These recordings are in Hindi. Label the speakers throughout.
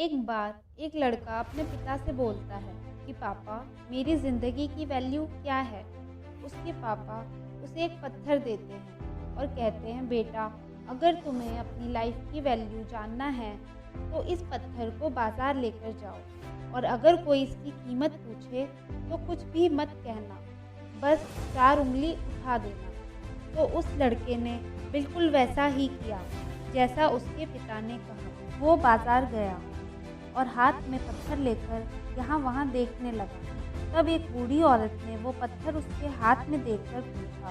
Speaker 1: एक बार एक लड़का अपने पिता से बोलता है कि पापा, मेरी ज़िंदगी की वैल्यू क्या है। उसके पापा उसे एक पत्थर देते हैं और कहते हैं, बेटा, अगर तुम्हें अपनी लाइफ की वैल्यू जानना है तो इस पत्थर को बाज़ार लेकर जाओ और अगर कोई इसकी कीमत पूछे तो कुछ भी मत कहना, बस 4 उंगली उठा देना। तो उस लड़के ने बिल्कुल वैसा ही किया जैसा उसके पिता ने कहा। वो बाज़ार गया और हाथ में पत्थर लेकर यहाँ वहाँ देखने लगा। तब एक बूढ़ी औरत ने वो पत्थर उसके हाथ में देखकर पूछा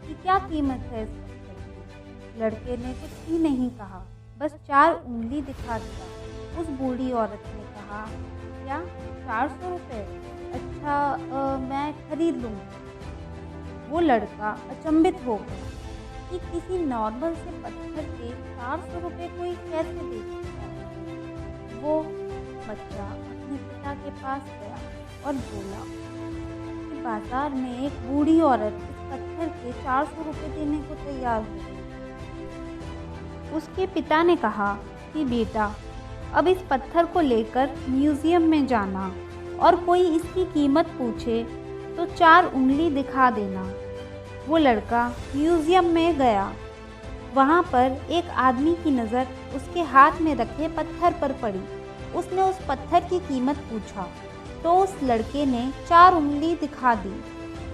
Speaker 1: कि क्या कीमत है इस पत्थर की। लड़के ने कुछ भी नहीं कहा, बस 4 उंगली दिखा दिया। उस बूढ़ी औरत ने कहा, क्या 400 रुपये? अच्छा, मैं खरीद लूँगी। वो लड़का अचंभित हो गया कि किसी नॉर्मल से पत्थर के 400 रुपये कोई कैसे दे सकता है। वो बच्चा अपने पिता के पास गया और बोला कि बाजार में एक बूढ़ी औरत इस पत्थर के 400 रुपये देने को तैयार हो गई। उसके पिता ने कहा कि बेटा, अब इस पत्थर को लेकर म्यूज़ियम में जाना और कोई इसकी कीमत पूछे तो 4 उंगली दिखा देना। वो लड़का म्यूज़ियम में गया। वहाँ पर एक आदमी की नज़र उसके हाथ में रखे पत्थर पर पड़ी। उसने उस पत्थर की कीमत पूछा तो उस लड़के ने 4 उंगली दिखा दी।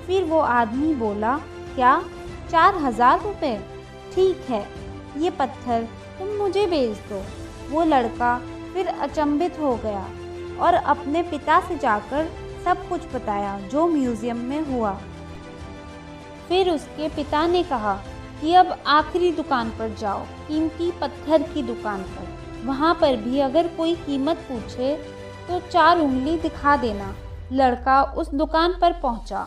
Speaker 1: फिर वो आदमी बोला, क्या 4000 रुपये? ठीक है, ये पत्थर तुम मुझे बेच दो। वो लड़का फिर अचंभित हो गया और अपने पिता से जाकर सब कुछ बताया जो म्यूज़ियम में हुआ। फिर उसके पिता ने कहा कि अब आखिरी दुकान पर जाओ, कीमती पत्थर की दुकान पर। वहाँ पर भी अगर कोई कीमत पूछे तो 4 उंगली दिखा देना। लड़का उस दुकान पर पहुँचा।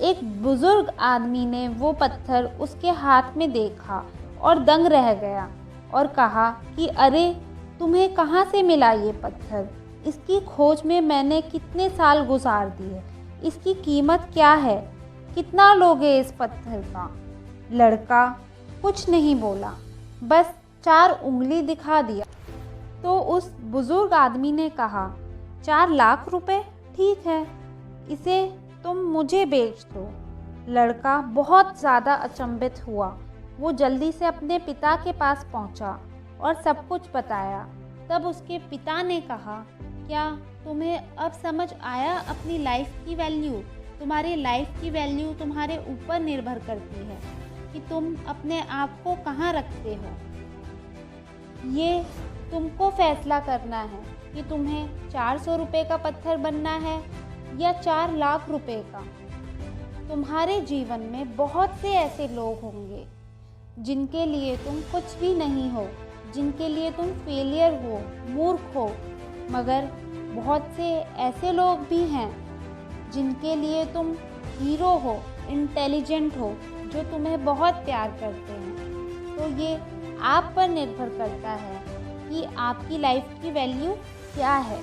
Speaker 1: एक बुज़ुर्ग आदमी ने वो पत्थर उसके हाथ में देखा और दंग रह गया और कहा कि अरे, तुम्हें कहाँ से मिला ये पत्थर? इसकी खोज में मैंने कितने साल गुजार दिए। इसकी कीमत क्या है? कितना लोगे इस पत्थर का? लड़का कुछ नहीं बोला, बस 4 उंगली दिखा दिया। तो उस बुज़ुर्ग आदमी ने कहा, 4 लाख रुपए? ठीक है, इसे तुम मुझे बेच दो। लड़का बहुत ज़्यादा अचंभित हुआ। वो जल्दी से अपने पिता के पास पहुंचा और सब कुछ बताया। तब उसके पिता ने कहा, क्या तुम्हें अब समझ आया अपनी लाइफ की वैल्यू? तुम्हारी लाइफ की वैल्यू तुम्हारे ऊपर निर्भर करती है कि तुम अपने आप को कहाँ रखते हो। ये तुमको फैसला करना है कि तुम्हें 400 रुपये का पत्थर बनना है या 4 लाख रुपए का। तुम्हारे जीवन में बहुत से ऐसे लोग होंगे जिनके लिए तुम कुछ भी नहीं हो, जिनके लिए तुम फेलियर हो, मूर्ख हो, मगर बहुत से ऐसे लोग भी हैं जिनके लिए तुम हीरो हो, इंटेलिजेंट हो, जो तुम्हें बहुत प्यार करते हैं। तो ये आप पर निर्भर करता है कि आपकी लाइफ की वैल्यू क्या है।